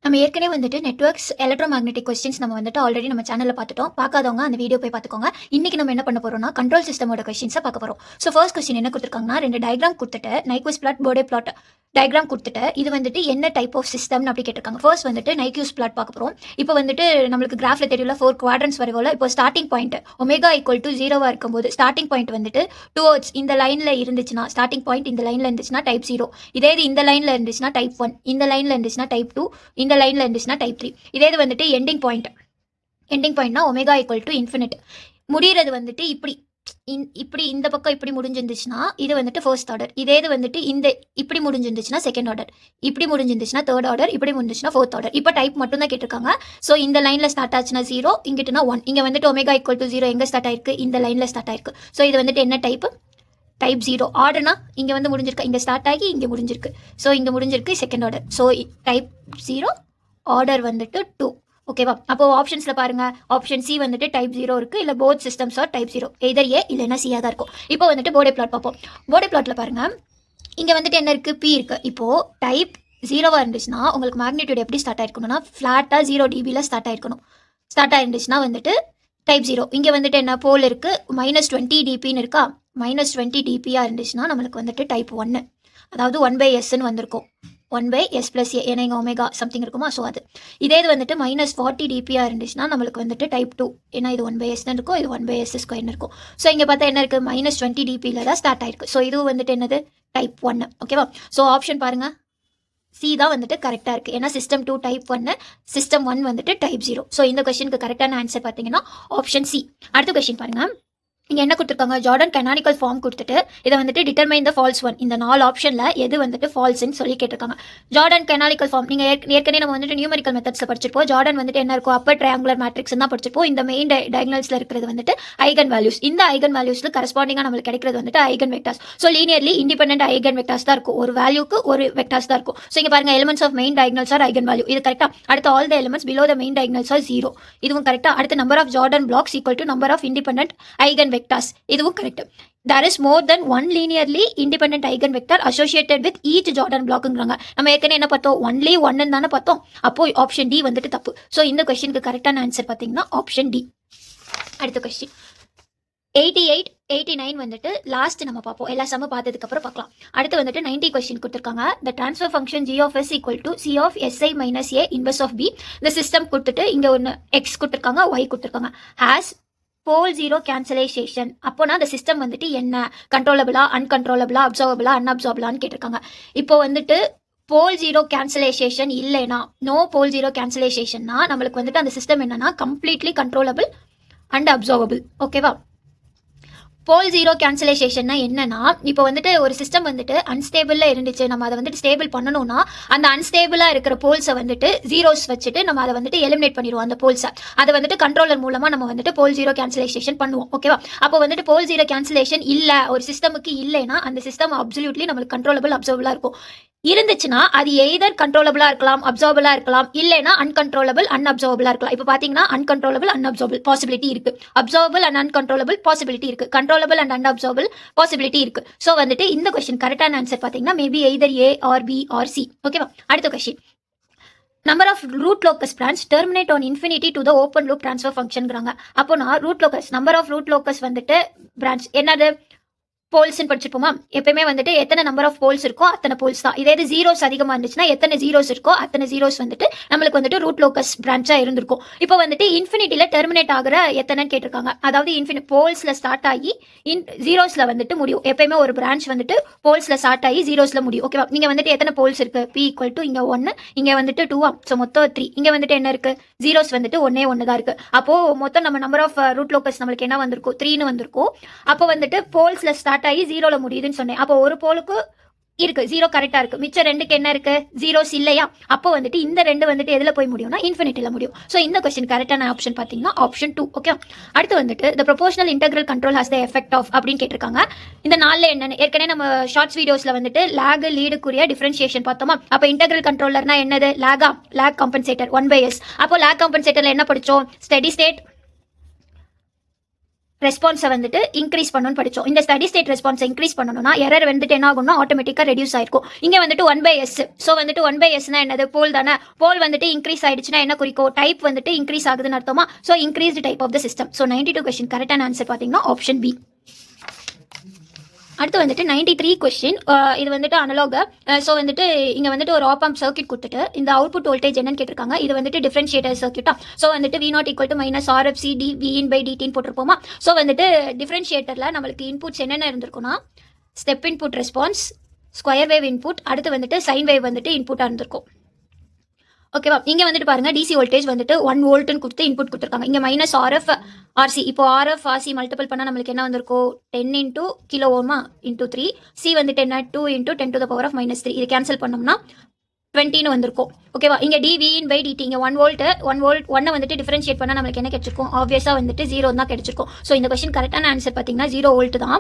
நம்ம ஏற்கனவே வந்துட்டு நெட்வொர்க்ஸ் எலக்ட்ரோமேக்னெட்டிக் கொஸ்டின்ஸ் நம்ம வந்துட்டு ஆல்ரெடி நம்ம சேனல்ல பார்த்துட்டோம். பார்க்காதவங்க அந்த வீடியோ போய் பார்த்துக்கோங்க. இன்னைக்கு நம்ம என்ன பண்ண போறோம்னா கண்ட்ரோல் சிஸ்டமோட கொஸ்டின்ஸை பார்க்க போறோம். ஸோ ஃபர்ஸ்ட் கொஸ்டின் என்ன கொடுத்துருக்காங்கன்னா 2 டயக்ராம் கொடுத்துட்டு நைக்விஸ் பிளாட் போர்டே பிளாட் டயக்ராம் கொடுத்துட்டு இது வந்துட்டு என்ன டைப் ஆஃப் சிஸ்டம்னு அப்படி கேட்டிருக்காங்க. ஃபர்ஸ்ட் வந்துட்டு நைக்யூஸ் பிளாட் பார்க்க போறோம். இப்போ வந்துட்டு நம்மளுக்கு கிராஃப்ல தெரியல 4 குவாட்ரன்ஸ் வரவோல இப்போ starting point omega equal to 0 இருக்கும்போது ஸ்டார்டிங் பாயிண்ட் வந்துட்டு டுவர்ட்ஸ் இந்த லைன்ல இருந்துச்சுன்னா ஸ்டார்டிங் பாயிண்ட் இந்த லைன்ல இருந்துச்சுன்னா டைப் 0. இதே இது இந்த லைன்ல இருந்துச்சுன்னா டைப் 1, இந்த லைன்ல இருந்துச்சுன்னா டைப் 2, இந்த லைன்ல இருந்துச்சுன்னா டைப் 3. இதே இது வந்துட்டு எண்டிங் பாயிண்ட்னா ஒமேகா ஈக்குவல் டு இன்ஃபினிட் முடிகிறது வந்துட்டு இப்படி இந்த பக்கம் இப்படி முடிஞ்சிருந்துச்சுன்னா இது வந்துட்டு ஃபர்ஸ்ட் ஆர்டர். இதே இது வந்துட்டு இந்த இப்படி முடிஞ்சிருந்துச்சுன்னா செகண்ட் ஆர்டர், இப்படி முடிஞ்சிருந்துச்சுன்னா தேர்ட் ஆர்டர், இப்படி முடிஞ்சிருச்சுன்னா ஃபோர்த் ஆர்டர். இப்போ டைப் மட்டும் தான் கேட்டிருக்காங்க. ஸோ இந்த லைனில் ஸ்டார்ட் ஆச்சுன்னா 0, இங்கிட்டுனா 1. இங்கே வந்துட்டு ஒமேகா ஈக்குவல் டு 0 எங்கே ஸ்டார்ட் ஆயிருக்கு? இந்த லைனில் ஸ்டார்ட் ஆயிருக்கு. ஸோ இது வந்துட்டு என்ன டைப்? டைப் 0. ஆர்டர்னா இங்கே வந்து முடிஞ்சிருக்கு, இங்கே ஸ்டார்ட் ஆகி இங்கே முடிஞ்சிருக்கு. ஸோ இங்கே முடிஞ்சிருக்கு second order. So type 0, order வந்துட்டு 2. ஓகேவா? அப்போ ஆப்ஷன்ஸ்ல பாருங்க, ஆப்ஷன் சி வந்துட்டு டைப் 0 இருக்கு, இல்ல போத் சிஸ்டம்ஸ் ஆர் டைப் 0. எதர் ஏ இல்லைன்னா சியா தான் இருக்கும். இப்போ வந்துட்டு போர்டே பிளாட் பார்ப்போம். போர்டே பிளாட்ல பாருங்க, இங்க வந்துட்டு என்ன இருக்கு? பி இருக்கு. இப்போ டைப் 0வா இருந்துச்சுன்னா உங்களுக்கு மேக்னிடியூட் எப்படி ஸ்டார்ட் ஆயிருக்கணும்னா ஃபிளாட்டா 0 dBல ஸ்டார்ட் ஆயிருக்கணும். ஸ்டார்ட் ஆயிருந்துச்சுன்னா வந்துட்டு டைப் 0. இங்க வந்துட்டு என்ன போல் இருக்கு? -20 dBன்னு இருக்கா? -20 dBயா இருந்துச்சுன்னா நம்மளுக்கு வந்துட்டு டைப் 1, அதாவது 1/sன்னு வந்திருக்கும். 1/s + a, ஏன்னா இங்கே ஒமேகா சம்திங் இருக்குமா? ஸோ அது. இதே இது வந்துட்டு -40 dBயா இருந்துச்சுன்னா நம்மளுக்கு வந்துட்டு டைப் 2, ஏன்னா இது 1/sன்னு இருக்கும், இது 1/s² இருக்கும். ஸோ இங்கே பார்த்தா என்ன இருக்குது? -20 dBல தான் ஸ்டார்ட் ஆயிருக்கு. ஸோ இதுவும் வந்துட்டு என்னது? டைப் 1. ஓகேவா? ஸோ ஆப்ஷன் பாருங்க, சி தான் வந்துட்டு கரெக்டாக இருக்குது. ஏன்னா சிஸ்டம் 2 டைப் 1, சிஸ்டம் 1 வந்துட்டு டைப் 0. ஸோ இந்த கொஸ்டினுக்கு கரெக்டான ஆன்சர் பார்த்தீங்கன்னா ஆப்ஷன் சி. அடுத்த கொஸ்டின் பாருங்க, இங்கே என்ன கொடுத்துருக்காங்க? ஜார்டன் கனானிக்கல் ஃபார்ம் கொடுத்துட்டு இதை வந்துட்டு டிட்டர்மைன் த ஃபால்ஸ் ஒன். இந்த 4 ஆப்ஷனில் எது வந்துட்டு ஃபால்ஸ்ன்னு சொல்லி கேட்டிருக்காங்க. ஜார்டன் கனானிக்கல் ஃபார்ம் நீங்கள் ஏற்கனவே நம்ம வந்துட்டு நியூமரிக்கல் மெத்தட்ஸில் படிச்சிருப்போம். ஜார்டன் வந்துட்டு என்ன இருக்கும்? அப்பர் ட்ரையாங்குலர் மேட்ரிக்ஸ் தான் படிச்சிருப்போம். இந்த மெயின் டயகனல்ஸில் இருக்கிறது வந்துட்டு ஐகன் வேல்யூஸ். இந்த ஐகன் வேல்யூஸ்க்கு கரஸ்பாண்டிங்காக நம்மளுக்கு கிடைக்கிறது வந்துட்டு eigen vectors. So linearly independent eigen vectors தான் இருக்கும். ஒரு வேல்யூக்கு ஒரு வெக்டார்ஸ் தான் இருக்கும். ஸோ இங்கே பாருங்க, elements of main diagonals are eigen value. இது கரெக்டாக. அடுத்து all the elements below the main diagonals are 0. இதுவும் கரெக்டாக. அடுத்து number of Jordan blocks equal to number of independent eigen vectors. இதுவும் correct. There is more than one linearly independent eigenvector associated with each Jordan blockங்கறாங்க. நம்ம ஏற்கனவே என்ன பார்த்தோம்? only one ன்னு தான பார்த்தோம். அப்போ ஆப்ஷன் டி வந்துட்டு தப்பு. சோ இந்த क्वेश्चनக்கு கரெக்ட்டான ஆன்சர் பாத்தீங்கன்னா ஆப்ஷன் டி. அடுத்த क्वेश्चन 88 89 வந்துட்டு லாஸ்ட் நம்ம பார்ப்போம். எல்லா சம பார்த்ததுக்கு அப்புறம் பார்க்கலாம். அடுத்து வந்துட்டு 90 क्वेश्चन கொடுத்திருக்காங்க. the transfer function g of s equal to c of si minus a inverse of b. இந்த சிஸ்டம் கொடுத்துட்டு இங்க ஒன்னு x கொடுத்திருக்காங்க, y கொடுத்திருக்காங்க. has போல் 0 கேன்சலைசேஷன். அப்போனா அந்த சிஸ்டம் வந்துட்டு என்ன? கண்ட்ரோலபிளா, அன்கண்ட்ரோலபிளா, அப்சர்வபிளா, அன்அப்சர்வபிளான்னு கேட்டிருக்காங்க. இப்போ வந்துட்டு போல் 0 கேன்சலைசேஷன் இல்லைனா, நோ போல் 0 கேன்சலைசேஷன்னா நம்மளுக்கு வந்துட்டு அந்த சிஸ்டம் என்னன்னா கம்ப்ளீட்லி கண்ட்ரோலபிள் அண்ட் அப்சர்வபிள். ஓகேவா? போல் 0 கேன்சலைசேஷன்னா என்னன்னா, இப்போ வந்துட்டு ஒரு சிஸ்டம் வந்துட்டு அன்ஸ்டேபிள்ல இருந்துச்சு, நம்ம அதை வந்துட்டு ஸ்டேபிள் பண்ணணும்னா அந்த அன்ஸ்டேபிளா இருக்கிற போல்ஸை வந்துட்டு ஜீரோஸ் வச்சுட்டு நம்ம அதை வந்துட்டு எலிமினேட் பண்ணிடுவோம். அந்த போல்ஸை அதை வந்துட்டு கண்ட்ரோலர் மூலமா நம்ம வந்துட்டு போல் 0 கேன்சலைசேஷன் பண்ணுவோம். ஓகேவா? அப்போ வந்துட்டு போல் 0 கேன்சலேஷன் இல்லை, ஒரு சிஸ்டமுக்கு இல்லைன்னா அந்த சிஸ்டம் அப்சல்யூட்லி நம்மளுக்கு கண்ட்ரோலபிள் அப்சர்வபிளா இருக்கும். இருந்துச்சுன்னா அது எய்தர் கண்ட்ரோலபிளா இருக்கலாம், அப்சர்வபிளா இருக்கலாம், இல்லைன்னா அன்கண்ட்ரோலபிள் அன்அப்சர்வபிளா இருக்கலாம். இப்போ பாத்தீங்கன்னா அன்கண்ட்ரோலபிள் அன்அப்சர்வபிள் பாசிபிலிட்டி இருக்கு, அப்சர்வபிள் அண்ட் அன்கண்ட்ரோலபிள் பாசிபிலிட்டி இருக்கு, கண்ட்ரோலபிள் அண்ட் அன்அப்சர்வபிள் பாசிபிலிட்டி இருக்கு. ஸோ வந்துட்டு இந்த கொஸ்டின் கரெக்டான ஆன்சர் பாத்தீங்கன்னா maybe either A or B or C. ஓகேவா? அடுத்த question, number of root locus branch terminate on infinity to the open loop transfer ஃபங்க்ஷன்ங்கிறாங்க. அப்போனா root locus, number of root locus வந்துட்டு பிரான்ச் என்னது? போல்ஸ் படிச்சிருப்போமா? எப்பவுமே வந்துட்டு எத்தனை நம்பர் ஆஃப் போல்ஸ் இருக்கோ அத்தனை போல்ஸ் தான். இதே இது ஜீரோஸ் அதிகமா இருந்துச்சுன்னா எத்தனை ஜீரோஸ் இருக்கோ அத்தனை ஜீரோஸ் வந்துட்டு நம்மளுக்கு வந்துட்டு ரூட் லோக்கஸ் பிரான்ச்சா இருந்திருக்கும். இப்போ வந்துட்டு இன்ஃபினிட்டில டெர்மினேட் ஆகிற எத்தனைன்னு கேட்டிருக்காங்க. அதாவது போல்ஸ்ல ஸ்டார்ட் ஆகி ஜீரோஸ்ல வந்துட்டு முடியும். எப்பயுமே ஒரு பிரான்ச் வந்துட்டு போல்ஸ்ல ஸ்டார்ட் ஆகி ஜீரோஸ்ல முடியும். ஓகேவா? நீங்க வந்துட்டு எத்தனை போல்ஸ் இருக்கு? பி ஈக்குவல் டு இங்க 1, இங்க வந்துட்டு 2, ஸோ மொத்தம் 3. இங்க வந்துட்டு என்ன இருக்கு? ஜீரோஸ் வந்துட்டு ஒன்னே ஒன்று தான் இருக்கு. அப்போ மொத்தம் நம்ம நம்பர் ஆஃப் ரூட் லோக்கஸ் நம்மளுக்கு என்ன வந்திருக்கும்? 3ன்னு வந்திருக்கும். அப்போ வந்துட்டு போல்ஸ்ல ஸ்டார்ட் ஆகி ஜீரோல முடியுதுன்னு சொன்னேன். அப்போ ஒரு போலுக்கு இருக்கு 0 கரெக்டா இருக்கு, மிச்சம் ரெண்டுக்கு என்ன இருக்கு? ஜீரோஸ் இல்லையா? அப்போ வந்துட்டு இந்த ரெண்டு வந்துட்டு எதுல போய் முடியும்னா இன்ஃபினிட்டில முடியும். ஸோ இந்த கொஸ்டின் கரெக்டான ஆப்ஷன் பாத்தீங்கன்னா ஆப்ஷன் 2. ஓகே. அடுத்து வந்துட்டு the proportional integral control has the effect of அப்படின்னு கேட்டிருக்காங்க. இந்த நாள்ல என்னன்னு ஏற்கனவே நம்ம ஷார்ட்ஸ் வீடியோஸ்ல வந்துட்டு லேக் லீடுக்குரிய டிஃபரன்ஷியேஷன் பார்த்தோமா? அப்போ இன்டெகிரல் கண்ட்ரோலர்னா என்னது? Lag compensator 1/s. அப்போ லேக் காம்பன்சேட்டர்ல என்ன படிச்சோம்? ஸ்டெடி ஸ்டேட் ரெஸ்பான்ஸை வந்துட்டு இன்க்ரீஸ் பண்ணணும்னு படித்தோம். இந்த ஸ்டடி ஸ்டேட் ரெஸ்பான்ஸை இன்க்ரீஸ் பண்ணணும்னா எரர் வந்துட்டு என்ன ஆகும்னா ஆட்டோமேட்டிக்காக ரெடியூஸ் ஆயிருக்கும். இங்கே வந்துட்டு 1/s. ஸோ வந்துட்டு 1/sனா என்னது? போல் தானே. போல் வந்துட்டு இன்க்ரீஸ் ஆயிடுச்சுன்னா என்ன குறிக்கும்? டைப் வந்துட்டு இன்க்ரீஸ் ஆகுதுன்னு அர்த்தமா? So increased type of the system. So 92 question கரெக்டான ஆன்சர் பார்த்தீங்கன்னா ஆப்ஷன் பி. அடுத்து வந்துட்டு 93 கொஸ்டின். இது வந்துட்டு அனலாக. ஸோ வந்துட்டு இங்கே வந்துட்டு ஒரு ஆப் சர்க்யூட் கொடுத்துட்டு இந்த அவுட்புட் வோல்டேஜ் என்னன்னு கேட்டிருக்காங்க. இது வந்துட்டு டிஃபரன்ஷியேட்டர் சர்க்யூட்டா. ஸோ வந்துட்டு V0 = -RFC D Vin/dt போட்டிருப்போமா. So வந்துட்டு டிஃபரன்ஷியேட்டரில் நம்மளுக்கு இன்புட்ஸ் என்னென்ன இருந்திருக்குன்னா step input response, square wave input, அடுத்து வந்துட்டு சைன் வேவ் வந்துட்டு இன்புட்டாக இருந்திருக்கும். ஓகேவா. இங்கே வந்துட்டு பாருங்க டிசி வோல்டேஜ் வந்துட்டு 1 வோல்ட்னு கொடுத்து இன்புட் கொடுத்துருக்காங்க. இங்கே -RF RC. இப்போ RF RC மல்டிபிள் பண்ணால் நம்மளுக்கு என்ன வந்திருக்கும்? 10 × கிலோ ஓமா × 3. C வந்துட்டு என்ன? 2 × 10⁻³ இது கேன்சல் பண்ணோம்னா 20ன்னு வந்திருக்கும். ஓகேவா. இங்கே dVin/dt இங்கே 1 வோல்ட் 1 வந்துட்டு டிஃபரன்ஷியேட் பண்ணால் நம்மளுக்கு என்ன கிடைச்சிருக்கும்? ஆப்வியஸாக வந்துட்டு 0 தான் கிடைச்சிருக்கும். ஸோ இந்த கொஸ்டின் கரெக்டான ஆன்சர் பார்த்தீங்கன்னா 0 வோல்ட் தான்.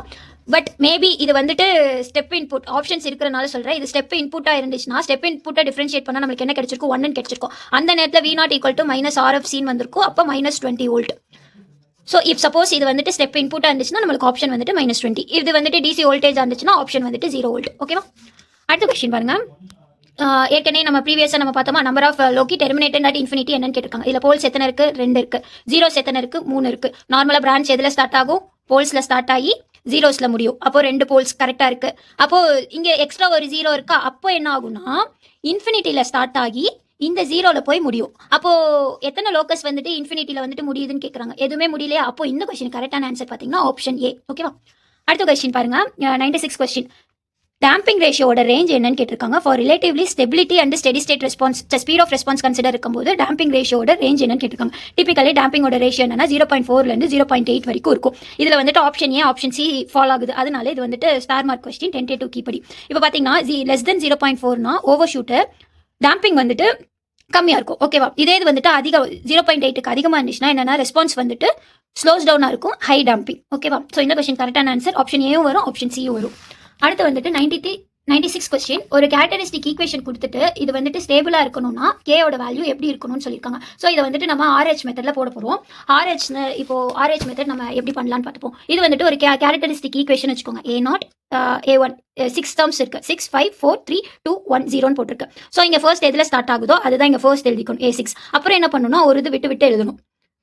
பட் மேபி இது வந்துட்டு ஸ்டெப் இன்புட் ஆப்ஷன்ஸ் இருக்கிறனால சொல்கிறேன். இது ஸ்டெப் இன்புட்டாக இருந்துச்சுன்னா ஸ்டெப் இன்புட்டை டிஃபரன்ஷியேட் பண்ணால் நம்மளுக்கு என்ன கிடைச்சிருக்கும்? 1ன்னு கிடைச்சிருக்கும். அந்த நேரத்தில் V0 = -RFCன்னு வந்திருக்கும். அப்போ -20 வோல்ட். ஸோ இப் சப்போஸ் இது வந்துட்டு ஸ்டெப் இன்புட்டாக இருந்துச்சுன்னா நம்மளுக்கு ஆப்ஷன் வந்துட்டு -20. இது வந்துட்டு டிசி வோல்டேஜ் இருந்துச்சுன்னா ஆப்ஷன் வந்துட்டு 0 வோல்ட். ஓகேவா. அடுத்த கொஸ்டின் பாருங்க. ஏற்கனவே நம்ம ப்ரீவியஸாக நம்ம பார்த்தோமா number of loci terminated at infinity என்னன்னு கேட்டிருக்காங்க. இதில் போல்ஸ் எத்தனை இருக்குது? 2 இருக்குது. ஜீரோஸ் எத்தனை இருக்குது? 3 இருக்குது. நார்மலாக பிரான்ச் எதில் ஸ்டார்ட் ஆகும்? போல்ஸில் ஸ்டார்ட் ஆகி ஜீரோஸில் முடியும். அப்போ 2 போல்ஸ் கரெக்டாக இருக்குது. அப்போது இங்கே எக்ஸ்ட்ரா ஒரு 0 இருக்கா? அப்போ என்ன ஆகும்னா இன்ஃபினிட்டியில் ஸ்டார்ட் ஆகி இந்த 0ல போய் முடியும். அப்போது எத்தனை லோக்கஸ் வந்துட்டு இன்ஃபினிட்டியில் வந்துட்டு முடியுதுன்னு கேட்குறாங்க. எதுவுமே முடியலையா? அப்போ இந்த கொஸ்டின் கரெக்டான ஆன்சர் பார்த்தீங்கன்னா ஆப்ஷன் ஏ. ஓகேவா. அடுத்த கொஸ்டின் பாருங்க. 96 கொஸ்டின். டேம்பிங் ரேஷியோட ரேஞ்ச் என்னன்னு கேட்டிருக்காங்க. For relatively stability and steady state response speed of response consider இருக்கும்போது டேம்பிங் ரேஷியோட ரேஞ்ச் என்னன்னு கேட்டிருக்காங்க. டிபிக்கலி டேம்பிங்கோட ரேஷியோ என்னன்னா 0.4 0.8 வரைக்கும் இருக்கும். இதில் வந்துட்டு option A option C follow ஆகுது. அதனால இது வந்துட்டு ஸ்டார் மார்க் கொஸ்டின் டென்டேட்டிவ் கீப்படி. இப்போ பார்த்தீங்கன்னா <0.4னா ஓவர் ஷூட்டு டேம்பிங் வந்துட்டு கம்மியாக இருக்கும். ஓகேவா. இதே இது வந்துட்டு அதிகம் 0.8க்கு அதிகமாக இருந்துச்சுன்னா என்னன்னா ரெஸ்பான்ஸ் வந்துட்டு ஸ்லோஸ் டவுனாக இருக்கும், ஹை டேம்பிங். ஓகேவா. ஸோ இந்த கொஸ்டின் கரெக்டான ஆன்சர் ஆப்ஷன் ஏவும் வரும், ஆப்ஷன் சியும் வரும். அடுத்து வந்துட்டு 96 கொஸ்டின். ஒரு கேரக்டரிஸ்டிக் ஈக்குவேஷன் கொடுத்துட்டு இது வந்துட்டு ஸ்டேபிளாக இருக்கணும்னா கேயோட வேல்யூ எப்படி இருக்கணும்னு சொல்லியிருக்காங்க. ஸோ இதை வந்துட்டு நம்ம RH மெத்தடில் போட போகிறோம். இப்போ RH மெத்தட் நம்ம எப்படி பண்ணலான்னு பார்த்துப்போம். இது வந்துட்டு ஒரு கேரக்டரிஸ்டிக் ஈக்குவேஷன் வச்சுக்கோங்க. A0 A1 6 டேர்ம்ஸ் இருக்குது. 6 5 4 3 2 1 0ன்னு போட்டிருக்கு. ஸோ இங்கே ஃபர்ஸ்ட் எதில் ஸ்டார்ட் ஆகுதோ அதுதான் இங்கே ஃபர்ஸ்ட் எழுதிக்கணும் A6. அப்புறம் என்ன பண்ணணும்னா ஒரு இது விட்டு எழுதணும்.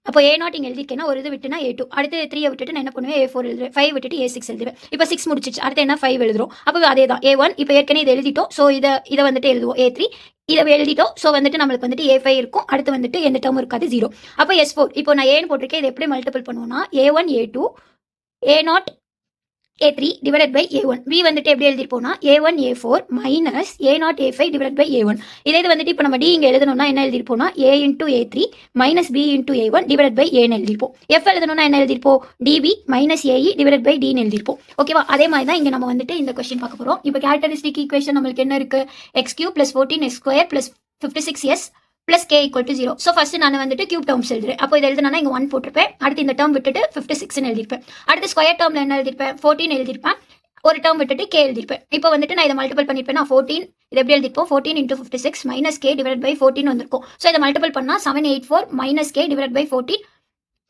அப்போ A0 இங்கே எழுதிக்கேன்னா ஒரு இது விட்டுனா A2. அடுத்து 3 விட்டுட்டு நான் என்ன பண்ணுவேன்? A4 எழுதுவேன். 5 விட்டுட்டு A6 எழுதுவேன். இப்போ 6 முடிச்சிச்சு. அடுத்து என்ன 5 எழுதுறோம். அப்போ அதே தான் A1. இப்போ ஏற்கனவே இதை எழுதிட்டோம். ஸோ இதை வந்துட்டு எழுதுவோம். A3 இதை எழுதிட்டோம். ஸோ வந்துட்டு நம்மளுக்கு வந்துட்டு A5 இருக்கும். அடுத்து வந்துட்டு எந்த டேர்ம் இருக்காது, 0. அப்போ S4 இப்போ நான் ஏன்னு போட்டிருக்கேன். இதை எப்படி மல்டிபிள் பண்ணுவோம்னா A1 A2 A0 A3 divided by A1. V வந்துட்டு எப்படி எழுதிருப்போம்னா A1 A4 minus A0 A5 divided by A1. இதே இது வந்துட்டு இப்போ நம்ம D இங்கே எழுதணும்னா என்ன எழுதிருப்போம்னா A into A3 minus B into A1 divided by Aன்னு எழுதிருப்போம். F எழுதணும்னா என்ன எழுதிருப்போம்? DB minus AE divided by Dன்னு எழுதிருப்போம். ஓகேவா. அதே மாதிரி தான் இங்கே நம்ம வந்துட்டு இந்த கொஸ்டின் பார்க்க போகிறோம். இப்போ கேரக்டரிஸ்டிக் ஈக்குவேஷன் நம்மளுக்கு என்ன இருக்குது? x³ + 14x² + 56s + k = 0. So first நான் வந்துட்டு கியூப் டேர்ம்ஸ் எழுதுறேன். அப்போ இதை எழுதுனா இங்கே 1 போட்டிருப்பேன். அடுத்து இந்த டேர்ம் விட்டுட்டு 56ன்னு எழுதிருப்பேன். அடுத்து ஸ்கொயர் டேர்மில் என்ன எழுதிருப்பேன்? 14 எழுதிருப்பேன். ஒரு டேர்ம் விட்டுட்டு k எழுதிருப்பேன். இப்போ வந்துட்டு நான் இதை மல்டிபிள் பண்ணிருப்பேன். 14 இது எப்படி எழுதிருப்போம்? 14 × 56 மைனஸ் k டிவைட் பை 14 வந்திருக்கும். ஸோ இதை மல்டிபிள் பண்ணால் 784 மைனஸ் k டிவைட் பை 14.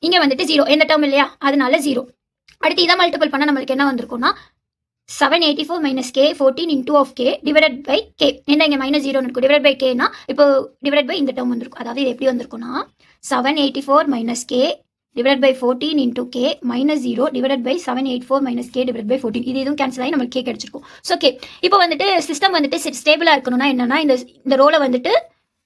இங்கே வந்துட்டு 0 எந்த டேர்ம் இல்லையா, அதனால 0. அடுத்து இதை மல்டிபிள் பண்ணால் நம்மளுக்கு என்ன வந்திருக்கும்னா 784 minus k 14 into of k divided by k. என்ன இங்கே -0 இருக்கும். டிவைட் பை கேனா இப்போ டிவைட் பை இந்த டேர்ம் வந்திருக்கும். அதாவது இது எப்படி வந்திருக்கும்னா 784 minus k divided by 14 into k minus 0 divided by 784 minus k divided by 14. இது இதுவும் கேன்சல் ஆகி நமக்கு k கிடைச்சிருக்கும். ஸோ கே இப்போ வந்துட்டு சிஸ்டம் வந்துட்டு ஸ்டேபிளாக இருக்கணும்னா என்னன்னா இந்த ரோலை வந்துட்டு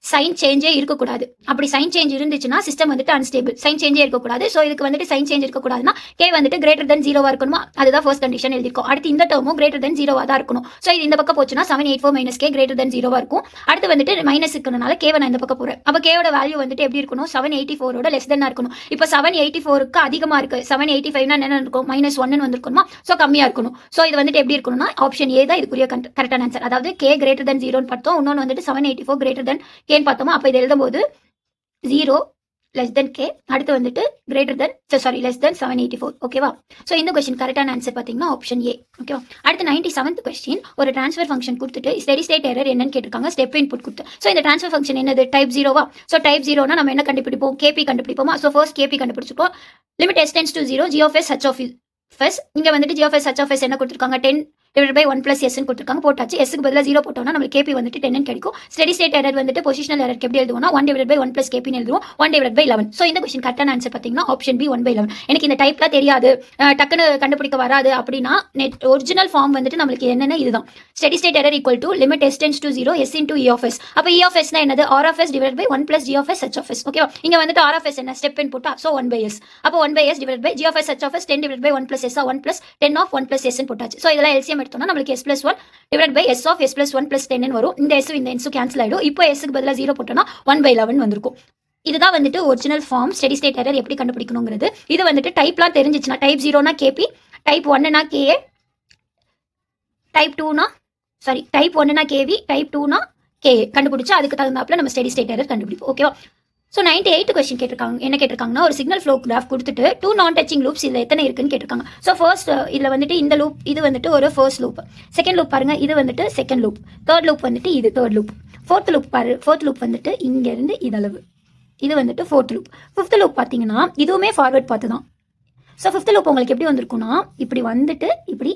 சைன் சேஞ்சே இருக்கக்கூடாது. அப்படி சைன் சேஞ்ச் இருந்துச்சுன்னா சிஸ்டம் வந்துட்டு அன்ஸ்டேபிள். சைன் சேஞ்சே இருக்கக்கூடாது. ஸோ இதுக்கு வந்துட்டு சைன் சேஞ்ச் இருக்கக்கூடாதுன்னா கே வந்துட்டு கிரேட்டர் தென் 0 இருக்கணுமா, அதுதான் ஃபர்ஸ்ட் கண்டிஷன் எழுதிருக்கும். அடுத்து இந்த டேர்மும் கிரேட்டர் தென் 0 தான் இருக்கணும். ஸோ இது இந்த பக்கம் போச்சுன்னா 784 மைனஸ் கே கிரேட்டர் தென் 0 இருக்கும். அடுத்து வந்துட்டு மைனஸ் இருக்கனால கேவை நான் இந்த பக்கம் போகிறேன். அப்போ கேவோட வேல்யூ வந்துட்டு எப்படி இருக்கணும்? 784 லெஸ் தென்னா இருக்கணும். இப்போ 784க்கு அதிகமாக இருக்குது. 785 என்ன இருக்கும்? -1 வந்திருக்கணுமா. ஸோ கம்மியாக இருக்கணும். ஸோ இது வந்துட்டு எப்படி இருக்கணும்னா ஆப்ஷன் ஏ தான் இதுக்குரிய கரெக்டான ஆன்சர். அதாவது கே கிரேட்டர் தென் 0ன்னு பார்த்தோம். இன்னொன்று வந்துட்டு 784 கிரேட்டர் தென் கேன்னு பார்த்தோமா. அப்போ இதை எழுதும்போது 0 லெஸ் தென் கே, அடுத்து வந்துட்டு லெஸ் தென் 784. ஓகேவா? ஸோ இந்த கொஸ்டின் கரெக்டான ஆன்சர் பார்த்தீங்கன்னா ஆப்ஷன் ஏ. ஓகேவா? அடுத்து 97th கொஸ்டின், ஒரு ட்ரான்ஸ்ஃபர் ஃபங்க்ஷன் கொடுத்துட்டு ஸ்டெடி ஸ்டேட் எரர் என்னன்னு கேட்டிருக்காங்க, ஸ்டெப் இன்புட் கொடுத்து. ஸோ இந்த ட்ரான்ஸ்ஃபர் ஃபங்க்ஷன் என்னது, டைப் 0வா? ஸோ டைப் 0னா நம்ம என்ன கண்டுபிடிப்போம், கேபி கண்டுபிடிப்போமா? ஸோ ஃபர்ஸ்ட் கேபி கண்டுபிடிச்சிருக்கோம். Limit s tends to 0 g of s h of s. இங்க வந்துட்டு g of s h of s என்ன கொடுத்துருக்காங்க, 10 divided by 1 plus s ன்னு கொடுத்துருக்காங்க, போட்டாச்சு. s க்கு பதிலாக 0 போட்டோம்னா நம்மளுக்கு கேபி வந்துட்டு 10 கிடைக்கும். ஸ்டெடி ஸ்டேட் எரர் வந்துட்டு பொசிஷனல் எரர் எப்படி எழுதுவோம்னா 1 divided by 1 plus kp ன்னு எழுதுவோம், 1 divided by 11. ஸோ இந்த கொஸ்டின் கரெக்டான ஆன்சர் பார்த்தீங்கன்னா ஆப்ஷன் பி 1 by 11. எனக்கு இந்த டைப்லாம் தெரியாது, டக்குன்னு கண்டுபிடிக்க வராது அப்படின்னா ஒரிஜினல் ஃபார்ம் வந்துட்டு நம்மளுக்கு என்னென்ன இதுதான், steady state error equal to limit s tends to 0 s into e of s. அப்போ e of s னா என்னது, r of s divided by 1 plus g of s h of s. ஓகேவா? இங்க வந்துட்டு r of s என்ன, step இன்புட்டா, so 1 by s. அப்போ 1 by s divided by g of s h of s 10 divided by 1 plus s 1 plus 10 of 1 plus s ன்னு போட்டாச்சு. So இதெல்லாம் LCM எடுத்தோம்னா நம்மளுக்கு s plus 1 divided by s of s plus 1 plus 10 ன்னு வரும். இந்த s இந்த s கேன்சல் ஆயிடும். இப்போ s க்கு பதிலாக 0 போட்டோம்னா 1 by 11 வந்திருக்கும். இதுதான் வந்துட்டு original form steady state error எப்படி கண்டுபிடிக்கணுங்கிறது. இது வந்துட்டு டைப்லாம் தெரிஞ்சிச்சுன்னா, டைப் 0னா கேபி, டைப் 1னா கேஏ, டைப் 1னா கேவி, டைப் 2னா கேஏ கண்டுபிடிச்சு அதுக்கு தகுந்தாப்புல நம்ம ஸ்டெடி ஸ்டேட் எரர் கண்டுபிடிப்போம். ஓகேவா? ஸோ 98 கொஸ்டின் கேட்டிருக்காங்க. என்ன கேட்டிருக்காங்கன்னா, ஒரு சிக்னல் ஃப்ளோ கிராஃப் கொடுத்துட்டு 2 நான் டச்சிங் லூப்ஸ் இதில் எத்தனை இருக்குன்னு கேட்டிருக்காங்க. ஸோ ஃபர்ஸ்ட் இதில் வந்துட்டு இந்த லூப் இது வந்துட்டு ஒரு ஃபர்ஸ்ட் லூப், செகண்ட் லூப் பாருங்க இது வந்துட்டு செகண்ட் லூப், தேர்ட் லூப் வந்துட்டு இது தேர்ட் லூப், ஃபோர்த் லூப் பாரு, ஃபோர்த் லூப் வந்துட்டு இங்கேருந்து இதளவு, இது வந்துட்டு ஃபோர்த் லூப். ஃபிஃப்த் லூப் பார்த்தீங்கன்னா இதுவுமே ஃபார்வர்ட் பார்த்து தான். ஸோ ஃபிஃப்த் லூப் உங்களுக்கு எப்படி வந்திருக்கும்னா இப்படி வந்துட்டு இப்படி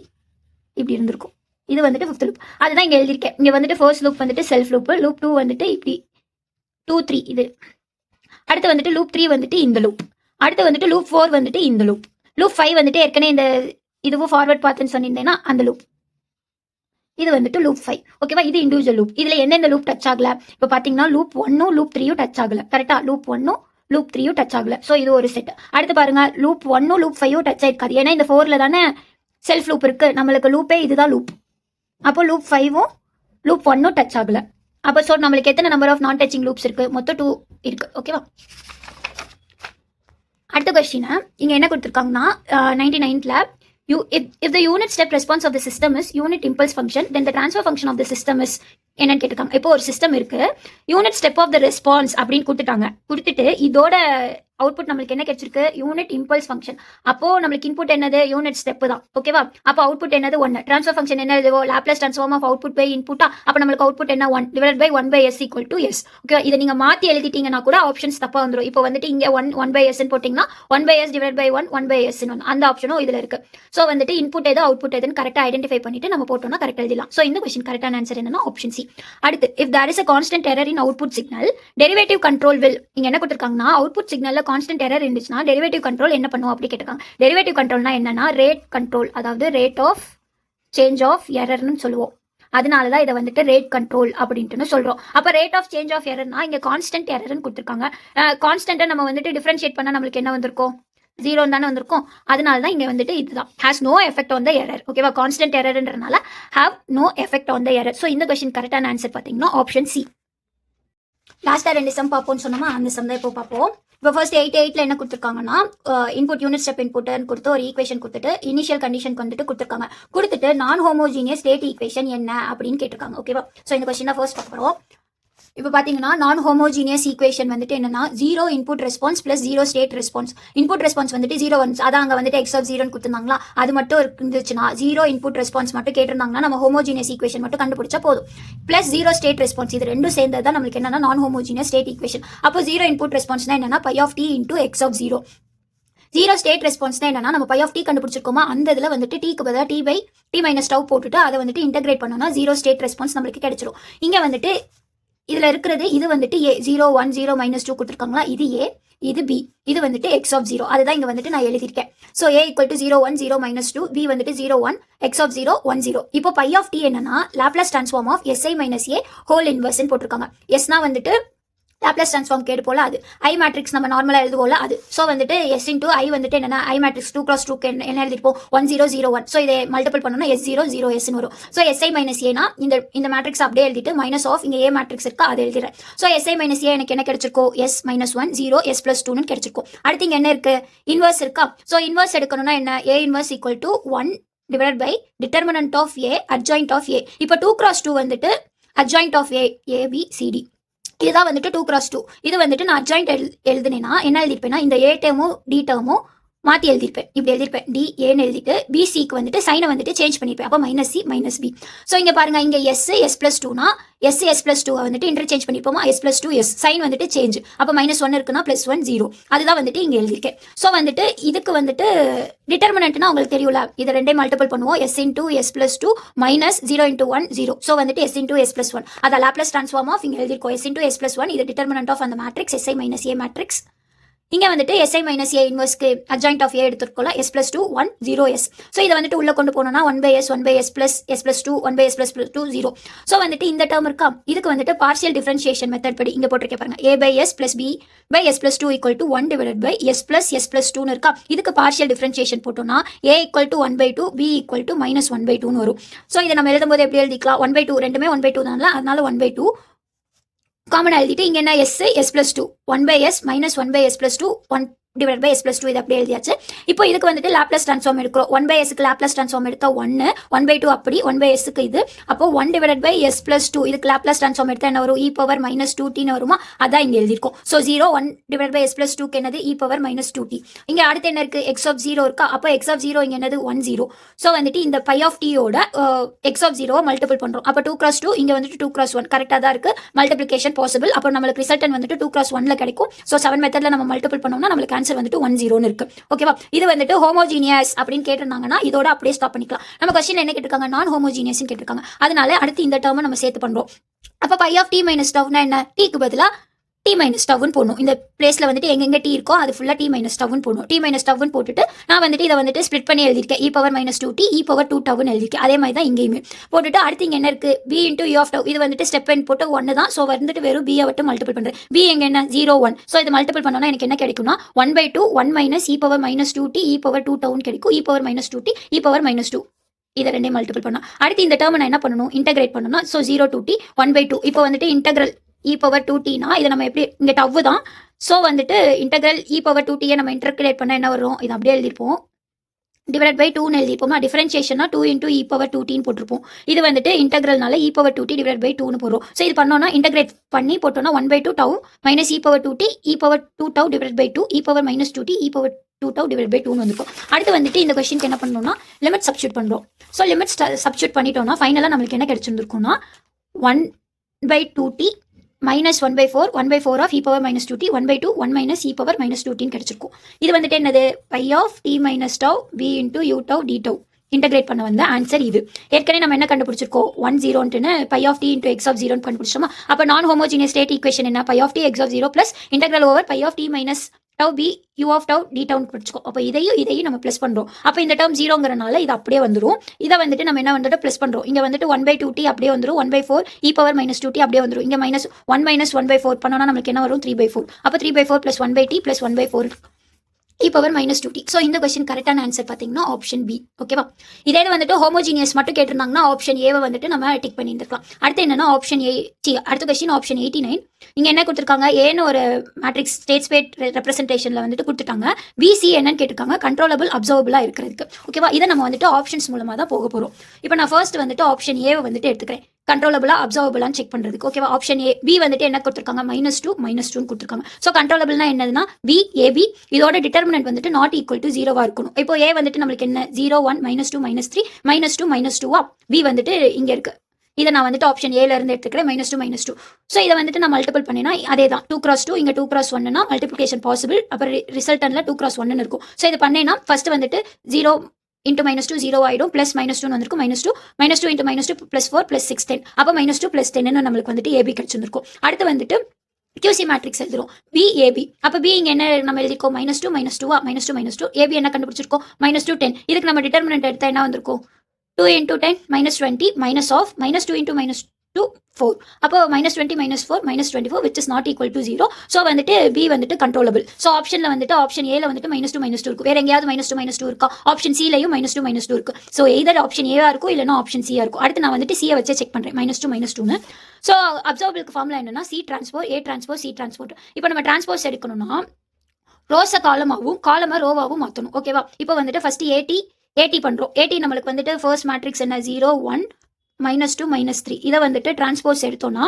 இப்படி இருந்திருக்கும். இது வந்துட்டு ஃபிஃப்த் லூப், அதுதான் இங்கே எழுதியிருக்கேன். இங்கே வந்துட்டு ஃபர்ஸ்ட் லூப் வந்துட்டு செல்ஃப் லூப், லூப் 2 வந்துட்டு இப்படி 2 3 இது, அடுத்து வந்துட்டு லூப் 3 வந்துட்டு இந்த லூப், அடுத்து வந்துட்டு லூப் 4 வந்துட்டு இந்த லூப், லூப் 5 வந்துட்டு ஏற்கனவே இந்த இதுவும் ஃபார்வர்ட் பார்த்துன்னு சொன்னிருந்தேன்னா அந்த லூப், இது வந்துட்டு லூப் 5. ஓகேவா? இது இண்டிவிஜுவல் லூப். இதில் எந்தெந்த லூப் டச் ஆகல, இப்போ பார்த்தீங்கன்னா லூப் 1ம் லூப் 3யும் டச் ஆகல. கரெக்டா? லூப் 1ம் லூப் 3யும் டச் ஆகல. ஸோ இது ஒரு செட். அடுத்து பாருங்க லூப் 1ம் லூப் 5யும் டச் ஆயிருக்காது, ஏன்னா இந்த 4ல தானே செல்ஃப் லூப் இருக்கு, நம்மளுக்கு லூப்பே இதுதான் லூப். அப்போ லூப் 5ம் லூப் 1ம் டச் ஆகல. அப்போ ஸோ நம்மளுக்கு எத்தனை நம்பர் ஆஃப் நான் டச்சிங் லூப்ஸ் இருக்கு, மொத்தம் 2 இருக்கு. ஓகேவா? அடுத்த கொஸ்டினை இங்கே என்ன கொடுத்துருக்காங்கன்னா 99ல if the unit step response of the system is unit impulse function, then the transfer function of the system is என்னன்னு கேட்டிருக்காங்க. இப்போ ஒரு சிஸ்டம் இருக்கு, unit step of the response அப்படின்னு கொடுத்துட்டு இதோட அவுட்புட் நம்மளுக்கு என்ன கிடைச்சிருக்கு, யூனிட் இம்பல்ஸ் ஃபங்க்ஷன். அப்போ நம்மளுக்கு இன்புட் என்னது, யூனிட் ஸ்டெப் தான். ஓகேவா? அப்போ அவுட்புட் என்னது 1. ட்ரான்ஸ்ஃபர் ஃபங்க்ஷன் என்ன எழுதுவோ, Laplace transform of output by இன்புட்டா, அப்போ நம்மளுக்கு அவுட்புட் என்ன 1 divide by 1 by s equal to s. Okay, இதை நீங்க மாத்தி எழுதிட்டீங்கன்னா கூட ஆப்ஷன்ஸ் தப்பா வந்துடும். இப்போ வந்துட்டு இங்க 1 பை s போட்டிங்கன்னா 1 by s divide by 1 by s அந்த ஆப்ஷனும் இதுல இருக்கு. ஸோ வந்துட்டு இன்புட் எது அவுட்புட் எதுன்னு கரெக்டாக ஐடென்டிஃபை பண்ணிட்டு நம்ம போட்டோம்னா கரெக்டாக எழுதலாம். ஸோ இந்த கொஸ்டின் கரெக்டான ஆன்சர் என்னன்னா ஆப்ஷன் சி. அடுத்து, if there is a constant error in output signal, derivative control will, இங்க என்ன கொடுத்திருக்காங்கன்னா அவுட்புட் சிக்னல்ல கான்ஸ்டன்ட் எரர் இருந்துச்சுன்னா டெரிவேட்டிவ் கண்ட்ரோல் என்ன பண்ணுவோம் அப்படி கேட்டிருக்காங்க. டெரிவேட்டிவ் கண்ட்ரோல்னா என்னன்னா ரேட் கண்ட்ரோல், அதாவது ரேட் ஆஃப் சேஞ்ச் ஆஃப் எரர்னு சொல்லுவோம். அதனால தான் இதை வந்துட்டு ரேட் கண்ட்ரோல் அப்படின்ட்டு சொல்றோம். அப்போ ரேட் ஆஃப் சேஞ்ச் ஆஃப் எரர்னா இங்க கான்ஸ்டன்ட் எரர்னு கொடுத்துருக்காங்க. கான்ஸ்டன்ட்டை நம்ம வந்துட்டு டிஃபரன்ஷியேட் பண்ணா நம்மளுக்கு என்ன வந்திருக்கும், 0 தானே வந்திருக்கும். அதனால தான் இங்க வந்துட்டு இதுதான் has no effect on the error. ஓகேவா? கான்ஸ்டன்ட் எரர்ன்றனால have no effect on the error. So இந்த கொஸ்டின் கரெக்டான ஆன்சர் பார்த்தீங்கன்னா ஆப்ஷன் சி. லாஸ்ட்டாக 2 சம் பார்ப்போம்னு சொன்னோமா, அந்த சம் தான் இப்போ பார்ப்போம். இப்போ ஃபர்ஸ்ட் 88ல என்ன கொடுத்துருக்காங்கன்னா இன்புட் யூனிட் ஸ்டெப் இன்புட்னு கொடுத்து ஒரு ஈக்குவேஷன் கொடுத்துட்டு இனிஷியல் கண்டிஷனுக்கு வந்துட்டு கொடுத்துட்டு நான் ஹோமோஜீனியஸ் ஸ்டேட் ஈக்குவேஷன் என்ன அப்படின்னு கேட்டிருக்காங்க. ஓகேவா? ஸோ இந்த கொஸ்டின் தான் ஃபர்ஸ்ட் பார்க்குறோம். இப்போ பார்த்தீங்கன்னா நான் ஹோமோஜீனியஸ் ஈக்குவேஷன் வந்துட்டு என்னன்னா 0 input response plus 0 state response. Input response வந்துட்டு 0 ஒன்ஸ், அதான் அங்கே வந்துட்டு x of 0 கொடுத்துருந்தாங்களா, அது மட்டும் இருந்துச்சுன்னா 0 இன்புட் ரெஸ்பான்ஸ் மட்டும் கேட்டிருந்தாங்கன்னா நம்ம ஹோமோஜீனியஸ் ஈக்குவேஷன் மட்டும் கண்டுபிடிச்சா போதும். பிளஸ் 0 ஸ்டேட் ரெஸ்பான்ஸ், இது ரெண்டும் சேர்ந்தது தான் நம்மளுக்கு என்னன்னா நான் ஹோமோஜீனியஸ் ஸ்டேட் ஈக்குவேஷன். அப்போ 0 இன்புட் ரெஸ்பான்ஸ்னா என்னன்னா phi of t into x of 0. 0 ஸ்டேட் ரெஸ்பான்ஸ்னா என்னன்னா நம்ம பை ஆஃப் t கண்டுபிடிச்சிருக்கோமா, அந்த இதில் வந்துட்டு t-க்கு பதிலாக t by t minus tau போட்டுட்டு அதை வந்துட்டு இன்டெகிரேட் பண்ணோம்னா 0 ஸ்டேட் ரெஸ்பான்ஸ் நம்மளுக்கு கிடைச்சிரும். இங்கே வந்துட்டு இதில் இருக்கிறது இது வந்துட்டு a 0 1 0 மைனஸ் 2 கொடுத்துருக்காங்களா, இது a, இது b, இது வந்துட்டு x of 0. அதுதான் இங்கே வந்துட்டு நான் எழுதியிருக்கேன். So a equal to 0 1 0 minus 2, b வந்துட்டு 0 1 x of 0 1 0. இப்போ பை ஆஃப் t என்னன்னா Laplace transform of si minus a whole இன்வர்ஸ்ன்னு போட்டிருக்காங்க. எஸ்னா வந்துட்டு லாப்லேஸ் ட்ரான்ஸ்ஃபார்ம் கேடு போல அது ஐ மேட்ரிக்ஸ் நம்ம நார்மலாக எழுதுவோம்ல அது. ஸோ வந்துட்டு எஸ் இன்டூ ஐ வந்துட்டு என்னன்னா ஐ மேட்ரிக்ஸ் 2 × 2 என்ன எழுதிருப்போம் 1 0 0 1. ஸோ இதை மல்டிபிள் பண்ணோம்னா s0 0 sன்னு வரும். ஸோ எஸ்ஐ மைனஸ் ஏனா இந்த மேட்ரிக்ஸ் அப்படியே எழுதிட்டு மைனஸ் ஆஃப் இங்கே ஏ மேட்ரிக்ஸ் இருக்கா அதை எழுதிடுறேன். ஸோ எஸ்ஐ மைனஸ் ஏ எனக்கு என்ன கிடைச்சிருக்கோ s மைனஸ் 1 0 s + 2ன்னு கிடைச்சிருக்கும். அடுத்து இங்கே என்ன இருக்கு, இன்வர்ஸ் இருக்கா. ஸோ இன்வர்ஸ் எடுக்கணும்னா என்ன, a inverse equal to 1 divide by determinant of a adjoint of a. இப்போ 2 × 2 வந்துட்டு adjoint of a a b c d. இதுதான் வந்துட்டு 2x2. இது வந்துட்டு நான் அட்ஜாயிண்ட் எழுதுனேன்னா என்ன எழுதிருப்பேன்னா இந்த ஏ டேர்மும் டி டேர்மும் மாற்றி எழுதிருப்பேன். இப்படி எழுதிருப்பேன் டி ஏன்னு எழுதிட்டு பிசிக்கு வந்துட்டு சைனை வந்துட்டு சேஞ்ச் பண்ணியிருப்பேன். அப்போ minus c minus b. So இங்கே பாருங்க, இங்கே எஸ்+2னா எஸ்+2 வந்துட்டு இன்டர்சேஞ்ச் பண்ணிப்போமா, S+2 எஸ் சைன் வந்துட்டு சேஞ்ச். அப்போ -1 இருக்குன்னா +1 0. அதுதான் வந்துட்டு இங்கே எழுதியிருக்கேன். ஸோ வந்துட்டு இதுக்கு வந்துட்டு டிட்டர்மினன்ட்னா உங்களுக்கு தெரியல, இதை ரெண்டே மல்டிபிள் பண்ணுவோம். S+2 minus 0 × 1 0. ஸோ வந்துட்டு S+S+1 அதை லாப்லஸ் ட்ரான்ஸ்ஃபார்ம் ஆஃப் இங்கே எழுதியிருக்கோம். S+S+1 இது டிட்டர்மினன்ட் ஆஃப் அந்த மேட்ரிக்ஸ் SI - A மேட்ரிக்ஸ். இங்கே வந்துட்டு SI - A இன்வர்ஸ்க்கு அட்ஜாயிண்ட் ஆஃப் A எடுத்துருக்கோம்ல, S+2 1 0 S. ஸோ இதை வந்துட்டு உள்ளே கொண்டு போனோம்னா 1/S 1/S + S+2 1/S + 2 0. So வந்துட்டு இந்த டேர்ம் இருக்கா, இதுக்கு வந்துட்டு பார்ஷியல் டிஃபரன்ஷியேஷன் மெத்தட் படி இங்கே போட்டிருக்கேன் பாருங்க. A/S + B/S+2 = 1 / S + S+2 இருக்கா. இதுக்கு பார்ஷியல் டிஃபரன்ஷியேஷன் போட்டோம்னா A = 1/2 B = -1/2 வரும். ஸோ இதை நம்ம எழுதும்போது எப்படி எழுதிக்கலாம், 1/2 ரெண்டுமே 1/2 தானே, அதனால 1/2 காமன் எழுதிட்டு இங்கே என்ன S+2 1/S - 1/S + 2 1 / S+2 இது அப்படியே எழுதியாச்சு. இப்போ இதுக்கு வந்துட்டு லாப்லஸ் ட்ரான்ஸ்ஃபார்ம் எடுக்கிறோம். 1/Sக்கு லாப்லஸ் ட்ரான்ஸ்ஃபார்ம் எடுத்தா 1 1/2 அப்படி 1/Sக்கு இது. அப்போ 1 / S+2 இதுக்கு லாப்லஸ் ட்ரான்ஸ்ஃபார்ம் எடுத்தா என்ன வரும், e⁻−2t வருமா, அதான் இங்கே எழுதியிருக்கோம். ஸோ 0 1 / S+2க்கு என்னது e⁻−2t. இங்கே அடுத்து என்ன இருக்குது, x(0) இருக்கா. அப்போ x(0) இங்கே என்னது 1 0. ஸோ வந்துட்டு இந்த π(t)யோட x(0) மல்டிபிள் பண்ணுறோம். அப்போ 2x2 இங்கே வந்துட்டு 2x1 கரெக்டாக தான் இருக்குது. Multiplication possible. அப்போ நம்மளுக்கு ரிசல்டன் வந்துட்டு 2x1ல கிடைக்கும். ஸோ 7 மெத்தடில் நம்ம மல்டிபிள் பண்ணோம்னா நம்மளுக்கு ஆன்சர் வந்துட்டு 1 0 இருக்கு. ஓகேவா. இது வந்துட்டு ஹோமோஜீனியஸ் அப்படின்னு கேட்டிருந்தாங்கன்னா இதோட அப்படியே ஸ்டாப் பண்ணிக்கலாம். நம்ம क्वेश्चन என்ன கேட்டிருக்காங்க, நான் ஹோமோஜீனியஸ் கேட்டிருக்காங்க. அதனால அடுத்து இந்த டேர்மை நம்ம சேர்த்து பண்றோம். அப்ப π(t - τ)னா என்ன, t க்கு பதிலா t - τ போடணும். இந்த பிளேஸ்ல வந்துட்டு எங்கெங்க t இருக்கோ அது ஃபுல்லா t - τ போடணும். t - τ போட்டுட்டு நான் வந்துட்டு இதை வந்துட்டு ஸ்ப்ளிட் பண்ணி எழுதிருக்கேன். e⁻−2t e⁻2τ எழுதிருக்கேன். அதே மாதிரி தான் இங்கேயுமே போட்டுட்டு அடுத்து இங்க என்ன இருக்கு, b × u(τ) இது வந்துட்டு ஸ்டெப் எண் போட்டு 1 தான். ஸோ வந்துட்டு வெறும் b மட்டும் மல்டிபிள் பண்றேன். b எங்க என்ன 0 1. ஸோ இது மல்டிபிள் பண்ணோம்னா எனக்கு என்ன கிடைக்கும்னா 1/2 1 - e⁻−2t e⁻2τ கிடைக்கும். e⁻−2t e⁻−2 இதை ரெண்டே மல்டிபிள் பண்ணா அடுத்து இந்த டேர்மை நான் என்ன பண்ணணும், இன்டகிரேட் பண்ணணும்னா ஸோ 0 to t 1/2. இப்போ வந்துட்டு இன்டெக்ரல் e⁻2tனா இதை நம்ம எப்படி இங்கே டவ் தான். ஸோ வந்துட்டு இன்டெக்ரல் e⁻2t நம்ம இன்டர்கிரேட் பண்ண என்ன வரும், இது அப்படியே எழுதிருப்போம் /2ன்னு எழுதிப்போமா. டிஃபரன்ஷியேஷனா 2 × e⁻2tன்னு போட்டிருப்போம். இது வந்துட்டு இன்டெக்ரல்னால e⁻2t /2ன்னு போடுறோம். ஸோ இது பண்ணோம்னா இன்டெகிரேட் பண்ணி போட்டோம்னா 1/2 τ - e⁻2t e⁻2τ /2 e⁻−2t e⁻2τ /2 வந்துருக்கும். அடுத்து வந்துட்டு இந்த கொஸ்டினுக்கு என்ன பண்ணணும்னா லிமிட் சப்ஸ்டியூட் பண்ணுறோம். ஸோ லிமிட் சப்ஸ்டியூட் பண்ணிட்டோம்னா ஃபைனலாக நம்மளுக்கு என்ன கிடைச்சிருந்துருக்கும்னா 1/2t -1/4 1/4 of e⁻−2t 1/2 1 - e⁻−2t கிடைச்சிருக்கும். இது வந்துட்டு என்னது π(t - τ b × u(τ dτ) integrate பண்ண வந்த ஆன்சர் இது. ஏற்கனவே நம்ம என்ன கண்டுபிடிச்சிருக்கோம் 1 0ன்னு π(t × x(0) கண்டுபிடிச்சோமா. அப்போ நான் ஹோமோஜீனியஸ் ஸ்டேட் ஈக்குவேஷன் என்ன π(t x(0) + integral over π(t - τ b u(τ dτ) படிச்சுக்கோ. அப்போ இதையும் நம்ம ப்ளஸ் பண்ணுறோம். அப்போ இந்த டேர்ம் 0ங்கிறனால இது அப்படியே வந்துடும். இதை வந்துட்டு நம்ம என்ன வந்துட்டு ப்ளஸ் பண்ணுறோம். இங்கே வந்துட்டு 1/2t அப்படியே வந்துடும். 1/4 e⁻−2t அப்படியே வந்துடும். இங்கே -1 - 1/4 பண்ணோம்னா நம்மளுக்கு என்ன வரும் 3/4. அப்போ 3/4 + 1/t + 1/4 e⁻−2t. ஸோ இந்த கொஸ்டின் கரெக்டான ஆன்சர் பார்த்தீங்கன்னா ஆப்ஷன் பி. ஓகேவா. இதே வந்துட்டு ஹோமோஜீனியஸ் மட்டும் கேட்டிருந்தாங்கன்னா ஆப்ஷன் ஏவை வந்துட்டு நம்ம டிக் பண்ணியிருந்துருக்கலாம். அடுத்து என்னன்னா ஆப்ஷன் அடுத்த கொஸ்டின் ஆப்ஷன் 89. இங்கே என்ன கொடுத்துருக்காங்க, ஏன்னு ஒரு மேட்ரிக்ஸ் ஸ்டேட் ஸ்பேஸ் ரெப்ரஸன்டேஷனில் வந்துட்டு கொடுத்துட்டாங்க. பிசி என்னன்னு கேட்டிருக்காங்க, கண்ட்ரோலபிள் அப்சர்வபிளாக இருக்கிறதுக்கு. ஓகேவா. இதை நம்ம வந்துட்டு ஆப்ஷன்ஸ் மூலமாக தான் போக போகிறோம். இப்போ நான் ஃபர்ஸ்ட் வந்துட்டு ஆப்ஷன் ஏவை வந்துட்டு எடுத்துக்கிறேன், கண்ட்ரோலபிளா அப்சர்வபிளான்னு செக் பண்ணுறதுக்கு. ஓகேவா. Option A. பி வந்துட்டு என்ன கொடுத்துருக்காங்க, -2 -2 கொடுத்துருக்காங்க. ஸோ கண்ட்ரோலபிள்னா என்னதுன்னா பி ஏபி இதோட டிட்டர்மினன்ட் வந்துட்டு நாட் ஈக்குவல் டு 0 இருக்கணும். இப்போ ஏ வந்துட்டு நம்மளுக்கு என்ன 0 1 -2 -3 -2 -2 பி வந்துட்டு இங்கே இருக்கு. இதை நான் வந்துட்டு ஆப்ஷன் ஏல இருந்து எடுத்துக்கிறேன் -2 -2. ஸோ இதை வந்துட்டு நான் மல்டிபிள் பண்ணினா அதே தான் 2x2 இங்கே 2x1னா மல்டிபிளிகேஷன் பாசிபிள். அப்புறம் ரிசல்டன்ல 2x1 இருக்கும். ஸோ இதை பண்ணேன்னா ஃபர்ஸ்ட் வந்துட்டு 0 × -2 0 ஆயிடும். ப்ளஸ் -2 வந்திருக்கும். -2 × -2 +4 + 6 10. அப்போ -2 + 10 நம்மளுக்கு வந்துட்டு ஏபி கிடைச்சிருக்கும். அடுத்து வந்துட்டு QC மேட்ரிக்ஸ் எழுதுறோம் BAB. அப்போ B இங்கே என்ன நம்ம எழுதிருக்கோம் -2 -2 -2 AB என்ன கண்டுபிடிச்சிருக்கோம் -2 10. இதுக்கு நம்ம டிட்டர்மினன்ட் எடுத்தா என்ன வந்திருக்கும் 2 × 10 -20 -2 × -2 4. அப்போ -20 -4 -24 which is not equal to 0. So வந்துட்டு B வந்துட்டு கண்ட்ரோலபிள். ஸோ ஆப்ஷனில் வந்துட்டு ஆப்ஷன் ஏல வந்துட்டு -2 -2 இருக்கும். வேற எங்கேயாவது -2 -2 இருக்கா, ஆப்ஷன் சிலையும் -2 -2 இருக்கு. ஸோ எதர் ஆப்ஷன் ஏவா இருக்கும் இல்லைனா ஆப்ஷன் சியா இருக்கும். அடுத்து நான் வந்துட்டு சியை வச்சு செக் பண்ணுறேன் -2 -2ன்னு. ஸோ அப்சர்வபிளுக்கு ஃபார்முலா என்னன்னா C டிரான்ஸ்போர் A டிரான்ஸ்போர் C டிரான்ஸ்போர். இப்போ நம்ம டிரான்ஸ்போஸ் எடுக்கணும்னா ரோஸை காலமாகவும் காலமாக ரோவாகவும் மாற்றணும். ஓகேவா. இப்போ வந்துட்டு ஃபர்ஸ்ட் ஏடி பண்ணுறோம். ஏடி நம்மளுக்கு வந்துட்டு ஃபர்ஸ்ட் மேட்ரிக்ஸ் என்ன 0 1 -2 -3. இதை வந்துட்டு டிரான்ஸ்போஸ் எடுத்தோம்னா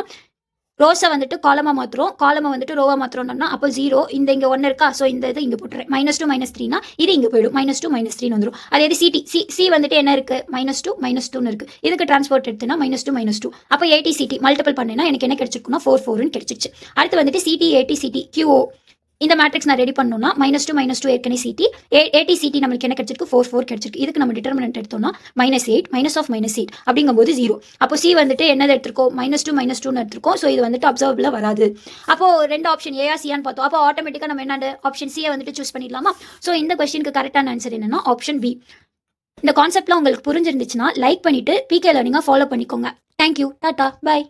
ரோஸை வந்துட்டு காலமாக மாற்றுறோம், காலமாக வந்துட்டு ரோவாக மாற்றுறோம்னா அப்போ 0, இந்த இங்கே 1 இருக்கா, ஸோ இந்த இது இங்கே போட்டுறேன். -2 -3னா இது இங்கே போயிடும், -2 -3ன்னு வந்துடும். அதே இது சி வந்துட்டு என்ன இருக்குது, -2 -2ன்னு இருக்குது. இதுக்கு டிரான்ஸ்போர்ட் எடுத்துனா -2 -2. அப்போ ATCT மல்டிபிள் பண்ணேன்னா எனக்கு என்ன கிடைச்சிருக்குன்னா 4 4ன்னு கிடைச்சிச்சு. அடுத்து வந்துட்டு CT ATCT QO இந்த மேட்ரிக்ஸ் நான் ரெடி பண்ணணும்னா -2 -2 ஏற்கனவே சிடி, ATCT நம்மளுக்கு என்ன கிடைச்சிருக்கு 4 4 கிடைச்சிருக்கு. இதுக்கு நம்ம டிட்டர்மினன்ட் எடுத்தோம்னா -8 -8 அப்படிங்கும்போது 0. அப்போ சி வந்துட்டு என்னது எடுத்திருக்கோம், -2 -2ன்னு எடுத்திருக்கோம். ஸோ இது வந்துட்டு அப்சர்வபிளாக வராது. அப்போ ரெண்டு ஆப்ஷன் ஏயா சியான்னு பார்த்தோம். அப்போ ஆட்டோமேட்டிக்காக நம்ம என்ன ஆப்ஷன் சியை வந்துட்டு சூஸ் பண்ணிடலாமா? ஸோ இந்த கொஸ்டினுக்கு கரெக்டான ஆன்சர் என்னன்னா ஆப்ஷன் பி. இந்த கான்செப்ட்லாம் உங்களுக்கு புரிஞ்சிருந்துச்சுன்னா லைக் பண்ணிட்டு PK லேர்னிங்கை ஃபாலோ பண்ணிக்கோங்க. Thank you, tata, by.